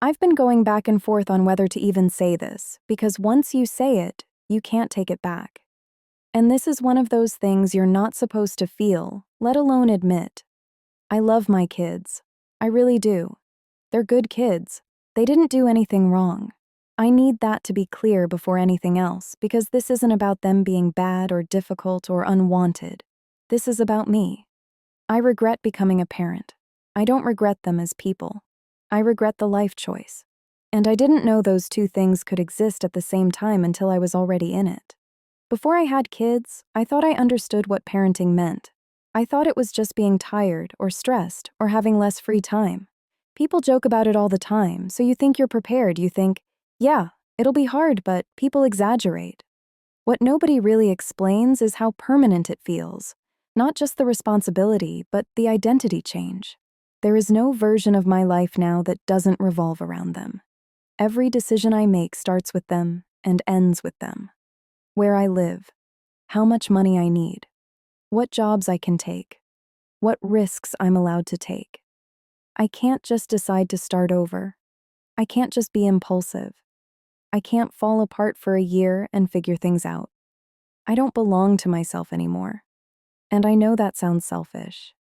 I've been going back and forth on whether to even say this, because once you say it, you can't take it back. And this is one of those things you're not supposed to feel, let alone admit. I love my kids. I really do. They're good kids. They didn't do anything wrong. I need that to be clear before anything else, because this isn't about them being bad or difficult or unwanted. This is about me. I regret becoming a parent. I don't regret them as people. I regret the life choice. And I didn't know those two things could exist at the same time until I was already in it. Before I had kids, I thought I understood what parenting meant. I thought it was just being tired or stressed or having less free time. People joke about it all the time, so you think you're prepared. You think, yeah, it'll be hard, but people exaggerate. What nobody really explains is how permanent it feels. Not just the responsibility, but the identity change. There is no version of my life now that doesn't revolve around them. Every decision I make starts with them and ends with them. Where I live, how much money I need, what jobs I can take, what risks I'm allowed to take. I can't just decide to start over. I can't just be impulsive. I can't fall apart for a year and figure things out. I don't belong to myself anymore. And I know that sounds selfish.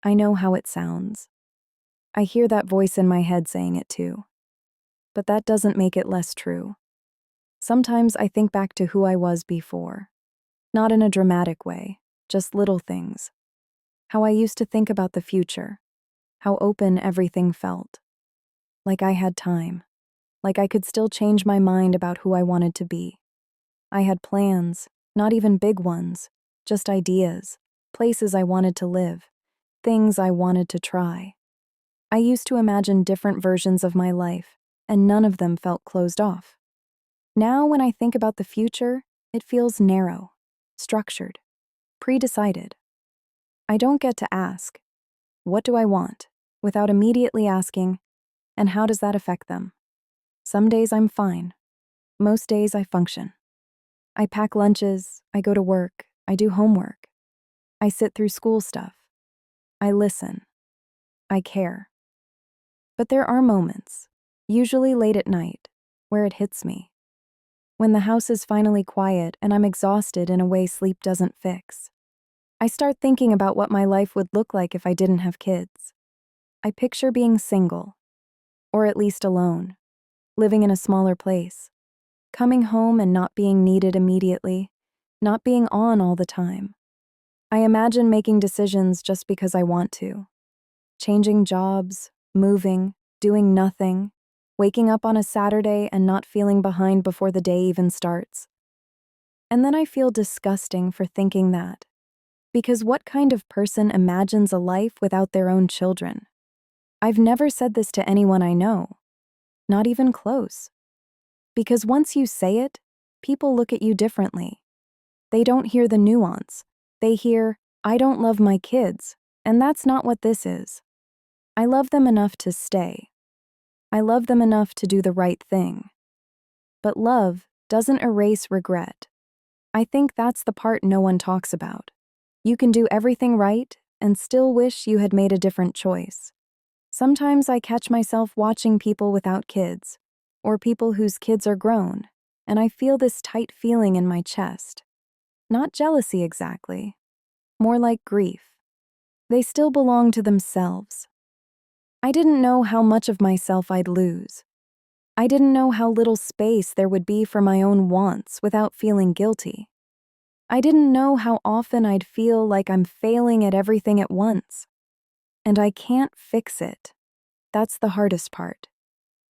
I know how it sounds. I hear that voice in my head saying it too. But that doesn't make it less true. Sometimes I think back to who I was before. Not in a dramatic way, just little things. How I used to think about the future. How open everything felt. Like I had time. Like I could still change my mind about who I wanted to be. I had plans, not even big ones, just ideas, places I wanted to live, things I wanted to try. I used to imagine different versions of my life, and none of them felt closed off. Now, when I think about the future, it feels narrow, structured, pre-decided. I don't get to ask, what do I want, without immediately asking, and how does that affect them? Some days I'm fine. Most days I function. I pack lunches, I go to work, I do homework. I sit through school stuff. I listen. I care. But there are moments, usually late at night, where it hits me. When the house is finally quiet and I'm exhausted in a way sleep doesn't fix. I start thinking about what my life would look like if I didn't have kids. I picture being single, or at least alone, living in a smaller place, coming home and not being needed immediately, not being on all the time. I imagine making decisions just because I want to. Changing jobs, moving, doing nothing, waking up on a Saturday and not feeling behind before the day even starts. And then I feel disgusting for thinking that. Because what kind of person imagines a life without their own children? I've never said this to anyone I know, not even close. Because once you say it, people look at you differently. They don't hear the nuance. They hear, I don't love my kids, and that's not what this is. I love them enough to stay. I love them enough to do the right thing. But love doesn't erase regret. I think that's the part no one talks about. You can do everything right and still wish you had made a different choice. Sometimes I catch myself watching people without kids, or people whose kids are grown, and I feel this tight feeling in my chest. Not jealousy exactly, more like grief. They still belong to themselves. I didn't know how much of myself I'd lose. I didn't know how little space there would be for my own wants without feeling guilty. I didn't know how often I'd feel like I'm failing at everything at once. And I can't fix it. That's the hardest part.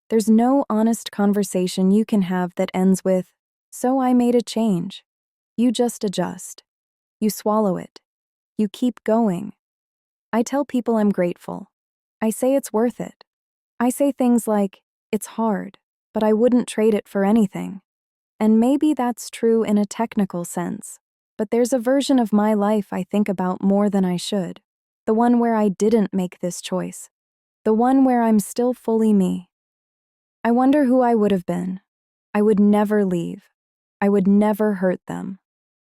There's no honest conversation you can have that ends with, so I made a change. You just adjust. You swallow it. You keep going. I tell people I'm grateful. I say it's worth it. I say things like, it's hard, but I wouldn't trade it for anything. And maybe that's true in a technical sense, but there's a version of my life I think about more than I should. The one where I didn't make this choice. The one where I'm still fully me. I wonder who I would have been. I would never leave. I would never hurt them.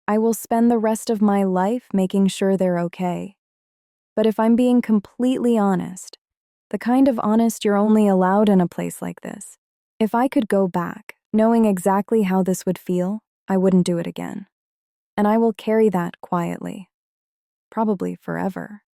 I will spend the rest of my life making sure they're okay. But if I'm being completely honest, The kind of honest you're only allowed in a place like this. If I could go back, knowing exactly how this would feel, I wouldn't do it again. And I will carry that quietly. Probably forever.